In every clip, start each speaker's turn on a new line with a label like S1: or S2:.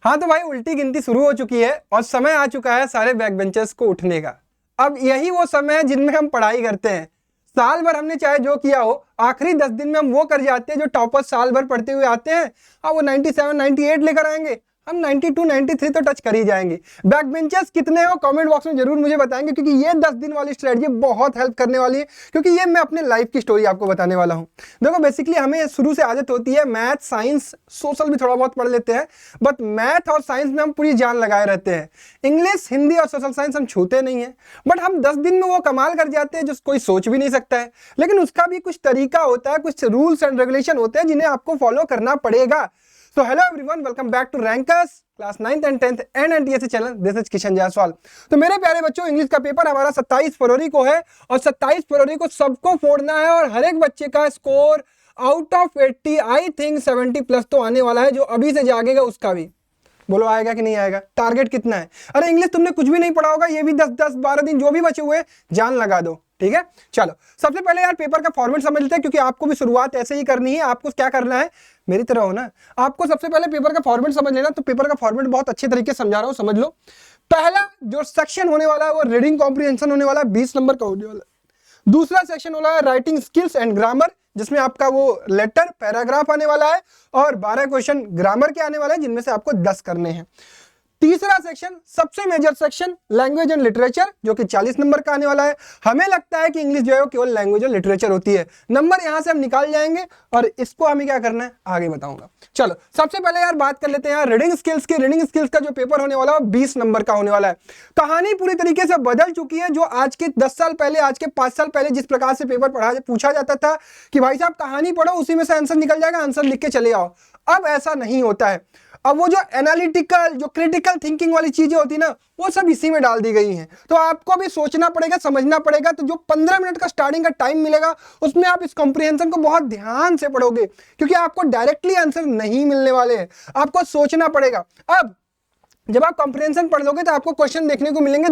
S1: हाँ तो भाई उल्टी गिनती शुरू हो चुकी है और समय आ चुका है सारे बैक बेंचर्स को उठने का। अब यही वो समय है जिनमें हम पढ़ाई करते हैं। साल भर हमने चाहे जो किया हो, आखिरी 10 दिन में हम वो कर जाते हैं जो टॉपर्स साल भर पढ़ते हुए आते हैं। हाँ वो 97 98 लेकर आएंगे, हम 92 93 तो टच कर ही जाएंगे। बैक बेंचर्स कितने हो कमेंट बॉक्स में जरूर मुझे बताएंगे, क्योंकि ये 10 दिन वाली स्ट्रेटजी बहुत हेल्प करने वाली है, क्योंकि ये मैं अपने लाइफ की स्टोरी आपको बताने वाला हूँ। देखो बेसिकली हमें शुरू से आदत होती है, मैथ साइंस सोशल भी थोड़ा बहुत पढ़ लेते हैं, बट मैथ और साइंस में हम पूरी जान लगाए रहते हैं। इंग्लिश हिंदी और सोशल साइंस हम छूते नहीं है, बट हम 10 दिन में वो कमाल कर जाते हैं जो कोई सोच भी नहीं सकता है। लेकिन उसका भी कुछ तरीका होता है, कुछ रूल्स एंड रेगुलेशन होते हैं जिन्हें आपको फॉलो करना पड़ेगा। So hello everyone, welcome back to Rankers class 9th and 10th and NTSC channel. This is Kishan Jaiswal. तो मेरे प्यारे बच्चों, इंग्लिश का पेपर हमारा 27 फरवरी को है और 27 फरवरी को सबको फोड़ना है और हर एक बच्चे का score out of 80 I think 70 plus तो आने वाला है। जो अभी से जागेगा उसका भी बोलो आएगा कि नहीं आएगा। टारगेट कितना है? अरे इंग्लिश तुमने कुछ भी नहीं पढ़ा होगा, ये भी 10 12 दिन जो भी बचे हुए जान लगा दो, ठीक है। चलो सबसे पहले यार पेपर का फॉर्मेट समझ लेते हैं, क्योंकि आपको भी शुरुआत ऐसे ही करनी है। आपको क्या करना है, मेरी तरह हो ना, आपको सबसे पहले पेपर का फॉर्मेट समझ लेना। तो पेपर का फॉर्मेट बहुत अच्छे तरीके से समझा रहा हूं, समझ लो। पहला जो सेक्शन होने वाला है वो रीडिंग कॉम्प्रिहेंशन होने वाला है, 20 नंबर का होने वाला है। दूसरा सेक्शन होना है राइटिंग स्किल्स एंड ग्रामर, जिसमें आपका वो लेटर पैराग्राफ आने वाला है और 12 क्वेश्चन ग्रामर के आने वाले हैं, जिनमें से आपको 10 करने हैं। तीसरा सेक्शन सबसे major section language and literature, जो कि 40 नंबर का आने वाला है। हमें लगता है कि इंग्लिश जो है वो केवल लैंग्वेज और लिटरेचर होती है, नंबर यहां से हम निकाल जाएंगे और इसको हमें क्या करना है आगे बताऊंगा। चलो सबसे पहले यार बात कर लेते हैं यार रीडिंग स्किल्स की। रीडिंग स्किल्स का जो पेपर होने वाला है 20 नंबर का होने वाला है। कहानी पूरी तरीके से बदल चुकी है। जो आज के 10 साल पहले, आज के 5 साल पहले जिस प्रकार से पेपर पूछा जाता था कि भाई साहब कहानी पढ़ो, उसी में से आंसर निकल जाएगा, आंसर लिख के चले आओ, अब ऐसा नहीं होता है। अब वो जो एनालिटिकल, जो क्रिटिकल थिंकिंग वाली चीजें होती ना, वो सब इसी में डाल दी गई हैं। तो आपको भी सोचना पड़ेगा, समझना पड़ेगा। तो जो 15 मिनट का स्टार्टिंग का टाइम मिलेगा, उसमें आप इस कॉम्प्रिहेंशन को बहुत ध्यान से पढ़ोगे, क्योंकि आपको डायरेक्टली आंसर नहीं मिलने वाले हैं, आपको सोचना पड़ेगा। अब जब आप कॉम्प्रिहेंशन पढ़ लोगे तो आपको क्वेश्चन देखने को मिलेंगे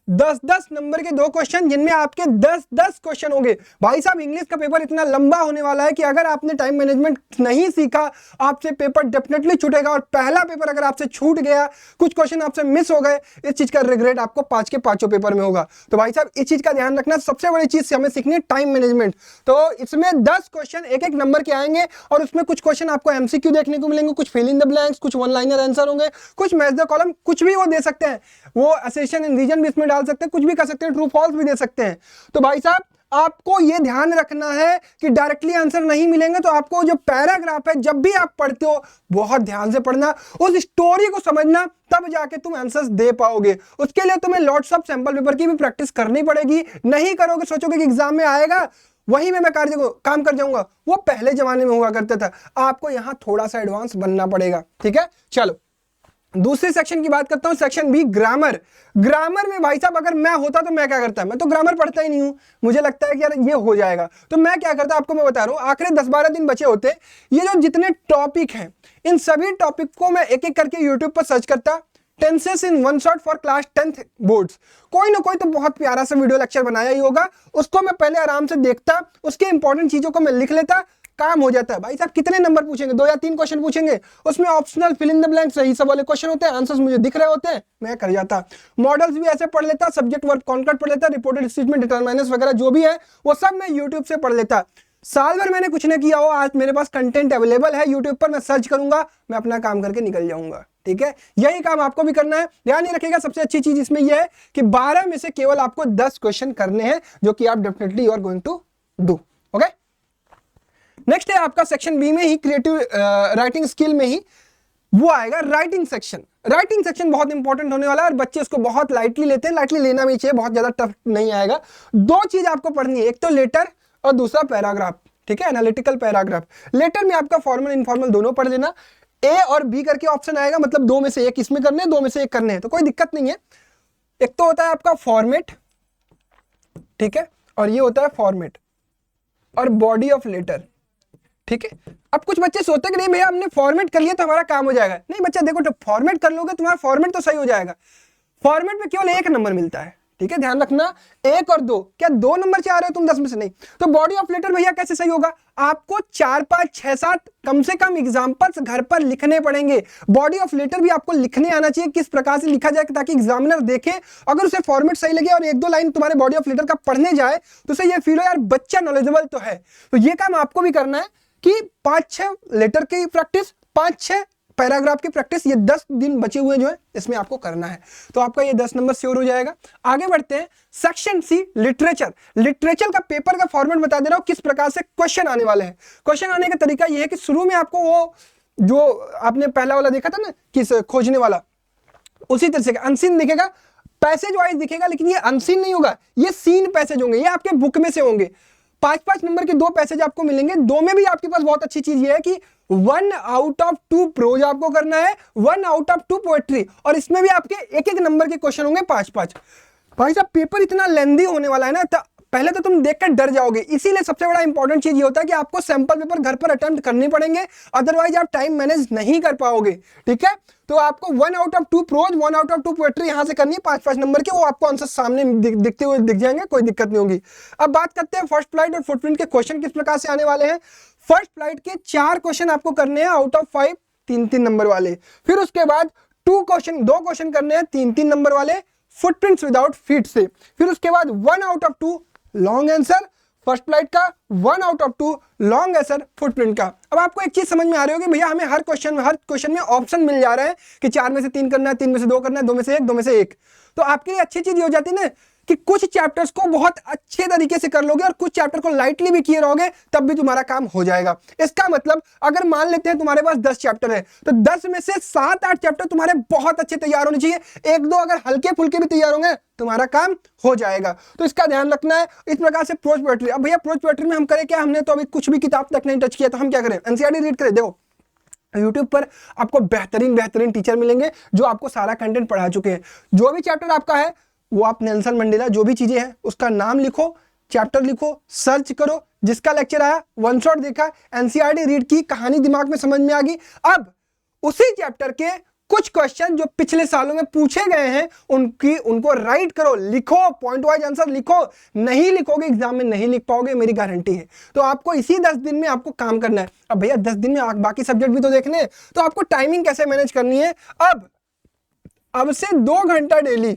S1: 10 नंबर के 2 क्वेश्चन, जिनमें आपके 10 क्वेश्चन होंगे। भाई साहब इंग्लिश का पेपर इतना लंबा होने वाला है कि अगर आपने टाइम मैनेजमेंट नहीं सीखा, आपसे पेपर डेफिनेटली छूटेगा। और पहला पेपर अगर आपसे छूट गया, कुछ क्वेश्चन आपसे मिस हो गए, इस चीज का रिग्रेट आपको 5 के 5 पेपर में होगा। तो भाई साहब इस चीज का ध्यान रखना। सबसे बड़ी चीज हमें सीखनी है टाइम मैनेजमेंट। तो इसमें 10 क्वेश्चन एक नंबर के आएंगे और उसमें कुछ क्वेश्चन आपको MCQ देखने को मिलेंगे, कुछ फिल इन द ब्लैंक्स, कुछ वन लाइनर आंसर होंगे, कुछ मैच द कॉलम, कुछ भी वो दे सकते हैं, वो असेशन इन रीजन भी इसमें डाल सकते हैं, कुछ भी कर सकते हैं, ट्रू फॉल्स भी दे सकते हैं। तो भाई साहब आपको यह ध्यान रखना है कि डायरेक्टली आंसर नहीं मिलेंगे। तो आपको जो पैराग्राफ है, जब भी आप पढ़ते हो बहुत ध्यान से पढ़ना, उस स्टोरी को समझना, तब जाके तुम आंसर्स दे पाओगे। उसके लिए तुम्हें लॉट्स ऑफ सैंपल पेपर की भी प्रैक्टिस करनी पड़ेगी। नहीं करोगे, सोचोगे कि एग्जाम में आएगा, वही में मैं काम कर जाऊंगा, वो पहले जमाने में हुआ करता था। आपको यहां थोड़ा सा एडवांस बनना पड़ेगा, ठीक है। चलो दूसरे सेक्शन की बात करता हूं, सेक्शन बी ग्रामर। ग्रामर में भाई साहब अगर मैं होता तो मैं क्या करता, मैं तो ग्रामर पढ़ता ही नहीं हूं, मुझे लगता है कि यार ये हो जाएगा। तो मैं क्या करता आपको मैं बता रहा हूं, आखिरी 10-12 दिन बचे होते, ये जो जितने टॉपिक हैं, इन सभी टॉपिक को मैं एक एक करके यूट्यूब पर सर्च करता, tenses in one shot for class 10th boards. कोई ना कोई तो बहुत प्यारा सा वीडियो लेक्चर बनाया ही होगा, उसको मैं पहले आराम से देखता, उसके इंपॉर्टेंट चीजों को मैं लिख लेता, काम हो जाता है। भाई साहब कितने नंबर पूछेंगे, 2 या 3 क्वेश्चन पूछेंगे, उसमें optional fill in the blank सही सब वाले क्वेश्चन होते हैं, आंसर्स मुझे दिख रहे होते हैं, मैं कर जाता। मॉडल्स भी ऐसे पढ़ लेता, सब्जेक्ट वर्ब कॉन्कर्ड पढ़ लेता, रिपोर्टेड स्टेटमेंट, डिटरमिनर्स वगैरह जो भी है वो सब मैं यूट्यूब से पढ़ लेता। साल भर मैंने कुछ नहीं किया हो, आज मेरे पास कंटेंट अवेलेबल है यूट्यूब पर, मैं सर्च करूंगा, मैं अपना काम करके निकल जाऊंगा, ठीक है। यही काम आपको भी करना है। ध्यान नहीं रखिएगा, सबसे अच्छी चीज इसमें यह है कि 12 में से केवल आपको 10 क्वेश्चन करने हैं, जो कि आप definitely you are going to do, okay. Next है आपका सेक्शन बी में ही क्रिएटिव राइटिंग स्किल में ही वो आएगा राइटिंग सेक्शन। राइटिंग सेक्शन बहुत इंपॉर्टेंट होने वाला है और बच्चे इसको बहुत लाइटली लेते हैं, लाइटली लेना भी चाहिए, बहुत ज्यादा टफ नहीं आएगा। 2 चीज आपको पढ़नी है, एक तो लेटर और दूसरा पैराग्राफ, ठीक है, एनालिटिकल पैराग्राफ। लेटर में आपका फॉर्मल इनफॉर्मल दोनों पढ़ लेना। ए और बी करके ऑप्शन आएगा, मतलब 2 में से एक इसमें करने हैं, 2 में से एक करने हैं, तो कोई दिक्कत नहीं है। एक तो होता है आपका फॉर्मेट, ठीक है, और ये होता है फॉर्मेट और बॉडी ऑफ लेटर, ठीक है। अब कुछ बच्चे सोचते हैं कि नहीं भैया हमने फॉर्मेट कर लिया तो हमारा काम हो जाएगा। नहीं बच्चा देखो, तो फॉर्मेट कर लोगे तुम्हारा फॉर्मेट तो सही हो जाएगा। फॉर्मेट में केवल 1 नंबर मिलता है, ठीक है, ध्यान रखना 1 और 2, क्या 2 नंबर से आ रहे हो तुम 10 में से? नहीं। तो बॉडी ऑफ लेटर भैया कैसे सही होगा? आपको 4, 5, 6, 7 कम से कम एग्जांपल्स घर पर लिखने पड़ेंगे। बॉडी ऑफ लेटर भी आपको लिखने आना चाहिए, किस प्रकार से लिखा जाए ताकि एग्जामिनर देखे, अगर उसे फॉर्मेट सही लगे और 1-2 लाइन तुम्हारे बॉडी ऑफ लेटर का पढ़ने जाए तो उसे ये फील हो यार बच्चा नॉलेजेबल तो है। तो ये काम आपको भी करना है कि 5-6 लेटर की प्रैक्टिस, 5-6 पैराग्राफ की प्रैक्टिस, ये 10 दिन बचे हुए जो है इसमें आपको करना है। तो आपका ये 10 नंबर श्योर हो जाएगा। आगे बढ़ते हैं, सेक्शन सी लिटरेचर। लिटरेचर का पेपर का फॉर्मेट बता दे रहा हूं किस प्रकार से क्वेश्चन आने वाले हैं। क्वेश्चन आने का तरीका ये है कि शुरू में आपको वो जो आपने पहला वाला देखा था ना किस खोजने वाला, उसी तरह से अनसीन दिखेगा, पैसेज वाइज दिखेगा, लेकिन ये अनसीन नहीं होगा, ये सीन पैसेज होंगे, ये आपके बुक में से होंगे। 5-5 नंबर के 2 पैसेज आपको मिलेंगे। 2 में भी आपके पास बहुत अच्छी चीज ये है कि 1 आउट ऑफ 2 प्रोज आपको करना है, 1 आउट ऑफ 2 पोएट्री, और इसमें भी आपके 1-1 नंबर के क्वेश्चन होंगे 5-5। भाई साहब पेपर इतना लेंदी होने वाला है ना, पहले तो तुम देखकर डर जाओगे। इसीलिए सबसे बड़ा इंपॉर्टेंट चीज ये होता है कि आपको सैंपल पेपर घर पर अटेम्प्ट करने पड़ेंगे, अदरवाइज आप टाइम मैनेज नहीं कर पाओगे। ठीक है, तो आपको 1 out of 2 prose, 1 out of 2 poetry यहां से करनी है, 5-5 नंबर के, वो आपको आंसर सामने दिखते हुए दिख जाएंगे, कोई दिक्कत नहीं होगी। अब बात करते हैं फर्स्ट फ्लाइट और फुटप्रिंट के क्वेश्चन किस प्रकार से आने वाले हैं। फर्स्ट फ्लाइट के 4 क्वेश्चन आपको करने हैं आउट ऑफ 5, 3-3 नंबर वाले। फिर उसके बाद 2 क्वेश्चन करने हैं 3-3 नंबर वाले फुटप्रिंट्स विदाउट फीट से। फिर उसके बाद 1 out of 2 long answer first flight का, 1 out of 2 long answer footprint का। अब आपको एक चीज समझ में आ रही होगी भैया हमें हर क्वेश्चन में ऑप्शन मिल जा रहा है कि 4 में से 3 करना है, 3 में से 2 करना है, 2 में से 1, 2 में से 1। तो आपके लिए अच्छी चीज ये हो जाती है ना कि कुछ चैप्टर्स को बहुत अच्छे तरीके से कर लोगे और कुछ चैप्टर को लाइटली भी किए रहोगे, तब भी तुम्हारा काम हो जाएगा। इसका मतलब अगर मान लेते हैं तुम्हारे पास 10 चैप्टर है, तो 10 में से 7-8 चैप्टर तुम्हारे बहुत अच्छे तैयार होने चाहिए, 1-2 अगर हल्के फुल्के भी तैयार होंगे तुम्हारा काम हो जाएगा। तो इसका ध्यान रखना है। इस प्रकार से प्रोज पोएट्री। अब भैया प्रोज पोएट्री में हम करें क्या? हमने तो अभी कुछ भी किताब तक नहीं टच किया, तो हम क्या करें? एनसीईआरटी रीड करें। देखो YouTube पर आपको बेहतरीन टीचर मिलेंगे जो आपको सारा कंटेंट पढ़ा चुके हैं। जो भी चैप्टर आपका है वो आप नेल्सन मंडेला जो भी चीजें हैं उसका नाम लिखो, चैप्टर लिखो, सर्च करो, जिसका लेक्चर आया वन शॉट देखा, एनसीईआरटी रीड की, कहानी दिमाग में समझ में आ गई। अब उसी चैप्टर के कुछ क्वेश्चन जो पिछले सालों में पूछे गए हैं उनको राइट करो, लिखो, पॉइंट वाइज आंसर लिखो। नहीं लिखोगे एग्जाम में नहीं लिख पाओगे, मेरी गारंटी है। तो आपको इसी 10 दिन में आपको काम करना है। अब भैया 10 दिन में बाकी सब्जेक्ट भी तो देखने हैं, तो आपको टाइमिंग कैसे मैनेज करनी है। अब से 2 घंटा डेली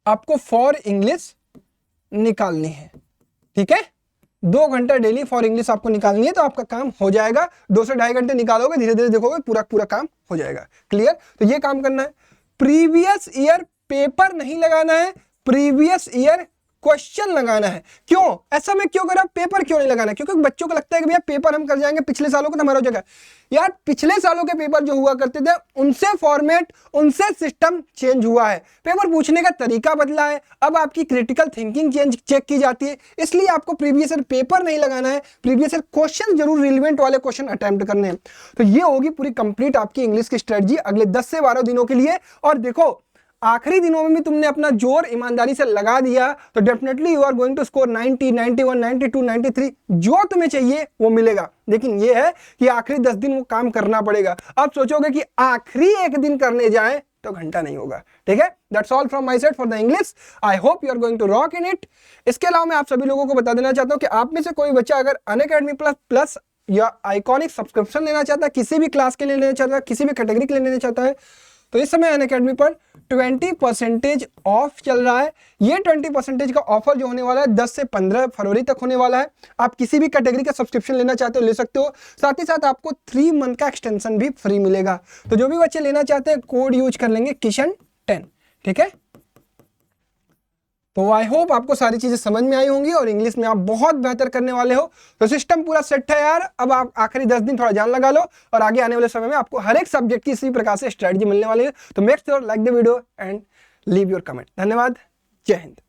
S1: आपको फॉर इंग्लिश निकालनी है। ठीक है, 2 घंटा डेली फॉर इंग्लिश आपको निकालनी है, तो आपका काम हो जाएगा। 2 से 2.5 घंटे निकालोगे, धीरे धीरे देखोगे पूरा काम हो जाएगा। क्लियर? तो ये काम करना है। प्रीवियस ईयर पेपर नहीं लगाना है, प्रीवियस ईयर क्वेश्चन लगाना है। क्यों ऐसा मैं क्यों करा? पेपर क्यों नहीं लगाना है? क्योंकि बच्चों को लगता है कि भैया पेपर हम कर जाएंगे, पिछले सालों का तो हमारा हो जाएगा। यार पिछले सालों के पेपर जो हुआ करते थे उनसे फॉर्मेट, उनसे सिस्टम चेंज हुआ है, पेपर पूछने का तरीका बदला है। अब आपकी क्रिटिकल थिंकिंग चेक की जाती है, इसलिए आपको प्रीवियस ईयर पेपर नहीं लगाना है, प्रीवियस ईयर क्वेश्चन जरूर रिलेवेंट वाले क्वेश्चन अटेम्प्ट करने हैं। तो ये होगी पूरी कंप्लीट आपकी इंग्लिश की स्ट्रेटजी अगले 10 से 12 दिनों के लिए। और देखो आखिरी दिनों में भी तुमने अपना जोर ईमानदारी से लगा दिया तो definitely you are going to score 90, 91, 92, 93, जो तुम्हें चाहिए वो मिलेगा। लेकिन ये है कि आखिरी 10 दिन वो काम करना पड़ेगा। अब सोचोगे कि आखिरी 1 दिन करने जाए तो घंटा नहीं होगा। ठीक है, that's all from my side for the English. I hope you are going to rock in it. इसके अलावा मैं आप सभी लोगों को बता देना चाहता हूँ कि आप में से कोई बच्चा अगर अनअकैडमी प्लस या आइकॉनिक सब्सक्रिप्शन लेना चाहता है, किसी भी क्लास के लिए लेना चाहता है, किसी भी कैटेगरी के लिए लेना चाहता है, तो इस समय अनअकैडमी पर 20% ऑफ चल रहा है। ये 20% का ऑफर जो होने वाला है 10 से 15 फरवरी तक होने वाला है। आप किसी भी कैटेगरी का सब्सक्रिप्शन लेना चाहते हो ले सकते हो, साथ ही साथ आपको 3 मंथ का एक्सटेंशन भी फ्री मिलेगा। तो जो भी बच्चे लेना चाहते हैं कोड यूज कर लेंगे किशन 10। ठीक है, तो आई होप आपको सारी चीजें समझ में आई होंगी और इंग्लिश में आप बहुत बेहतर करने वाले हो। तो सिस्टम पूरा सेट है यार। अब आप आखिरी 10 दिन थोड़ा जान लगा लो और आगे आने वाले समय में आपको हर एक सब्जेक्ट की इसी प्रकार से स्ट्रेटजी मिलने वाली है। तो make sure like the video and leave your comment. धन्यवाद, जय हिंद।